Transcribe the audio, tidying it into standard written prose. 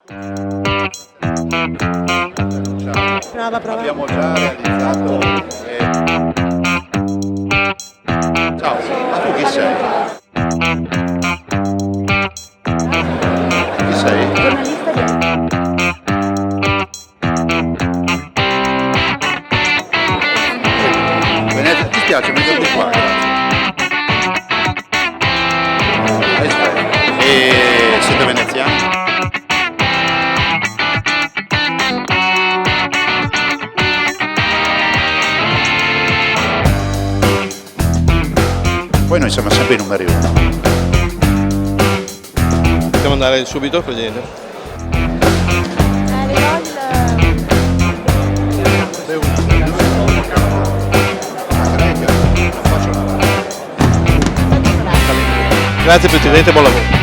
Prova. Abbiamo già realizzato. Ciao, ma tu chi sei? Chi sei? Giornalista di Venezia, ti spiace metterti qua, grazie. Aspetta. E siete veneziani? Poi noi siamo sempre i numeri uno. Possiamo andare subito, Presidente? le gol. Grazie Presidente, buon lavoro.